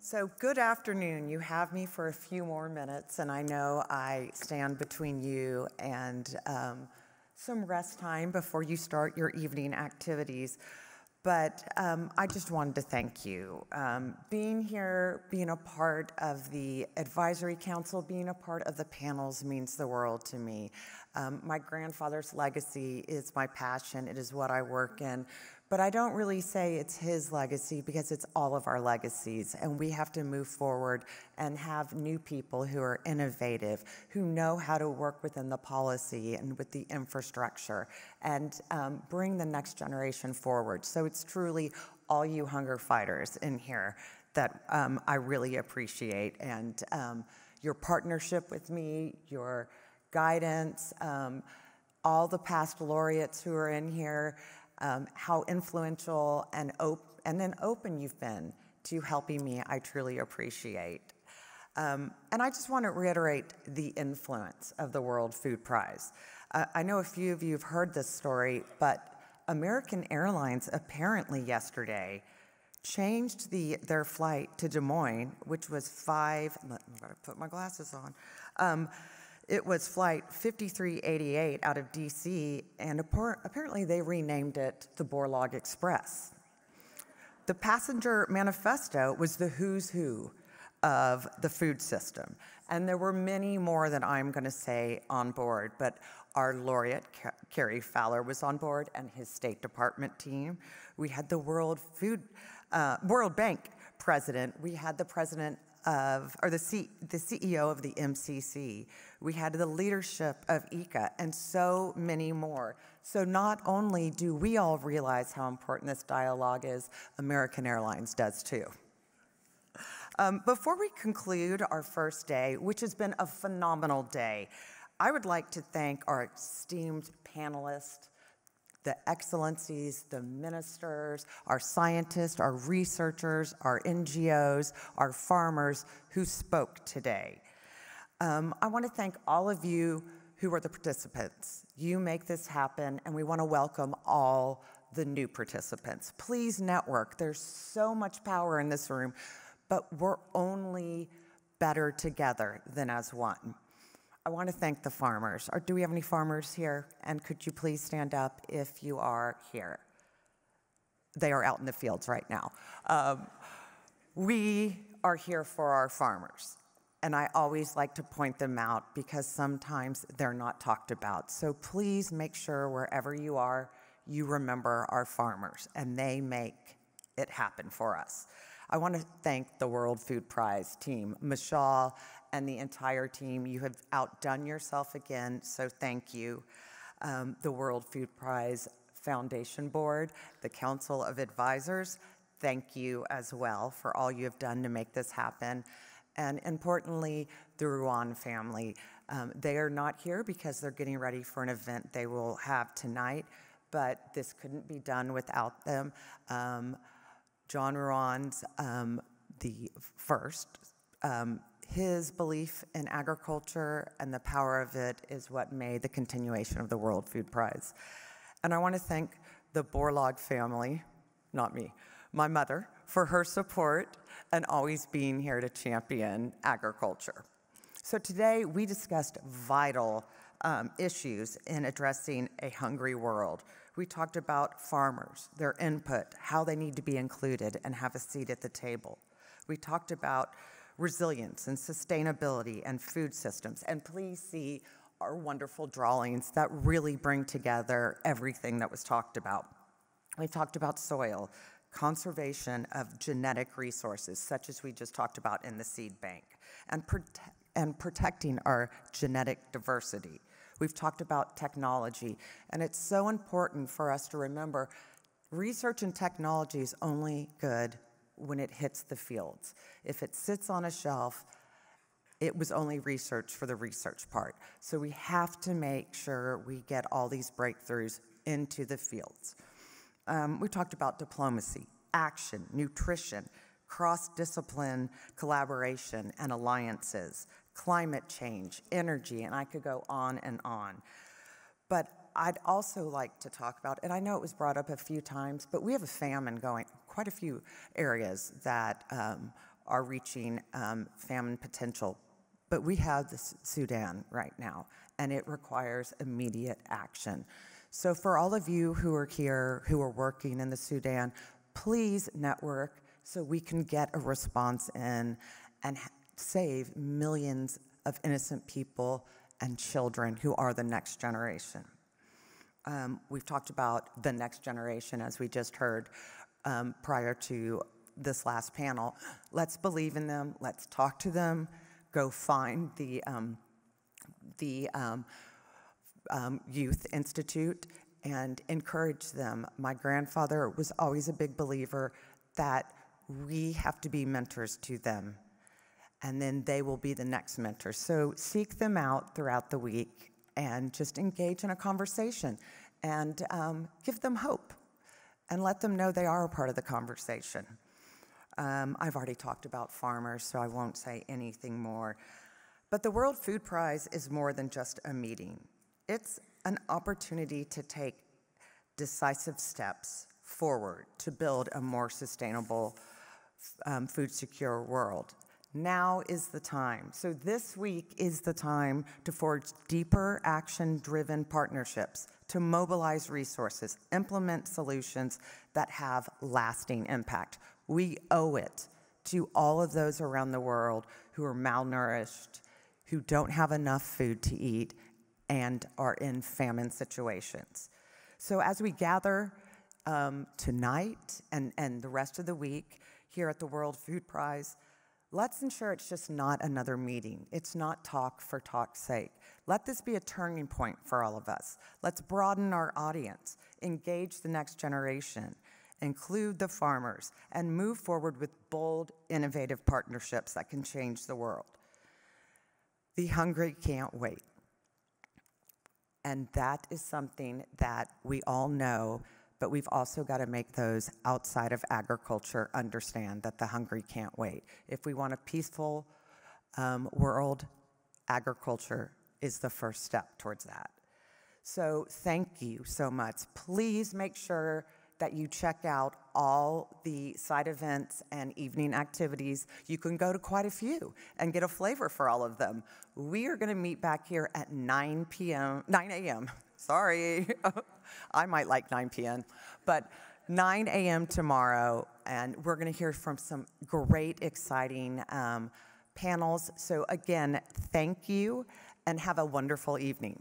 So good afternoon. You have me for a few more minutes, and I know I stand between you and some rest time before you start your evening activities. But I just wanted to thank you. Being here, being a part of the advisory council, being a part of the panels means the world to me. My grandfather's legacy is my passion. It is what I work in. But I don't really say it's his legacy because it's all of our legacies, and we have to move forward and have new people who are innovative, who know how to work within the policy and with the infrastructure, and bring the next generation forward. So it's truly all you hunger fighters in here that I really appreciate, and your partnership with me, your guidance, all the past laureates who are in here, how influential and then open you've been to helping me, I truly appreciate. And I just want to reiterate the influence of the World Food Prize. I know a few of you have heard this story, but American Airlines apparently yesterday changed their flight to Des Moines, which was I'm going to put my glasses on. It was flight 5388 out of DC, and apparently they renamed it the Borlaug Express. The passenger manifesto was the who's who of the food system, and there were many more that I'm going to say on board, but our laureate, Kerry Fowler, was on board, and his State Department team. We had the World Bank president. We had the president the CEO of the MCC. We had the leadership of ICA, and so many more. So not only do we all realize how important this dialogue is, American Airlines does too. Before we conclude our first day, which has been a phenomenal day, I would like to thank our esteemed panelists, the excellencies, the ministers, our scientists, our researchers, our NGOs, our farmers who spoke today. I want to thank all of you who are the participants. You make this happen, and we want to welcome all the new participants. Please network. There's so much power in this room, but we're only better together than as one. I want to thank the farmers. Do we have any farmers here? And could you please stand up if you are here? They are out in the fields right now. We are here for our farmers, and I always like to point them out because sometimes they're not talked about. So please make sure wherever you are, you remember our farmers, and they make it happen for us. I want to thank the World Food Prize team, Michelle and the entire team. You have outdone yourself again, so thank you. The World Food Prize Foundation Board, the Council of Advisors, thank you as well for all you have done to make this happen. And importantly, the Ruan family. They are not here because they're getting ready for an event they will have tonight, but this couldn't be done without them. John Ruan's the first. His belief in agriculture and the power of it is what made the continuation of the World Food Prize. And I want to thank the Borlaug family, not me, my mother, for her support and always being here to champion agriculture. So today we discussed vital issues in addressing a hungry world. We talked about farmers, their input, how they need to be included and have a seat at the table. We talked about resilience and sustainability and food systems. And please see our wonderful drawings that really bring together everything that was talked about. We talked about soil, conservation of genetic resources, such as we just talked about in the seed bank, and protecting our genetic diversity. We've talked about technology, and it's so important for us to remember research and technology is only good when it hits the fields. If it sits on a shelf, it was only research for the research part. So we have to make sure we get all these breakthroughs into the fields. We talked about diplomacy, action, nutrition, cross-discipline collaboration and alliances, climate change, energy, and I could go on and on. But I'd also like to talk about, and I know it was brought up a few times, but we have a famine going, quite a few areas that are reaching famine potential. But we have the Sudan right now, and it requires immediate action. So for all of you who are here, who are working in the Sudan, please network so we can get a response in and save millions of innocent people and children who are the next generation. We've talked about the next generation, as we just heard prior to this last panel. Let's believe in them. Let's talk to them. Go find the Youth Institute and encourage them. My grandfather was always a big believer that we have to be mentors to them, and then they will be the next mentors. So seek them out throughout the week and just engage in a conversation and give them hope and let them know they are a part of the conversation. I've already talked about farmers, so I won't say anything more. But the World Food Prize is more than just a meeting. It's an opportunity to take decisive steps forward to build a more sustainable, food secure world. Now is the time. So this week is the time to forge deeper action-driven partnerships, to mobilize resources, implement solutions that have lasting impact. We owe it to all of those around the world who are malnourished, who don't have enough food to eat, and are in famine situations. So as we gather tonight and the rest of the week here at the World Food Prize, let's ensure it's just not another meeting. It's not talk for talk's sake. Let this be a turning point for all of us. Let's broaden our audience, engage the next generation, include the farmers, and move forward with bold, innovative partnerships that can change the world. The hungry can't wait. And that is something that we all know, but we've also got to make those outside of agriculture understand that the hungry can't wait. If we want a peaceful world, agriculture is the first step towards that. So thank you so much. Please make sure that you check out all the side events and evening activities. You can go to quite a few and get a flavor for all of them. We are going to meet back here at 9 a.m. Sorry, I might like 9 p.m., but 9 a.m. tomorrow, and we're going to hear from some great, exciting panels. So again, thank you, and have a wonderful evening.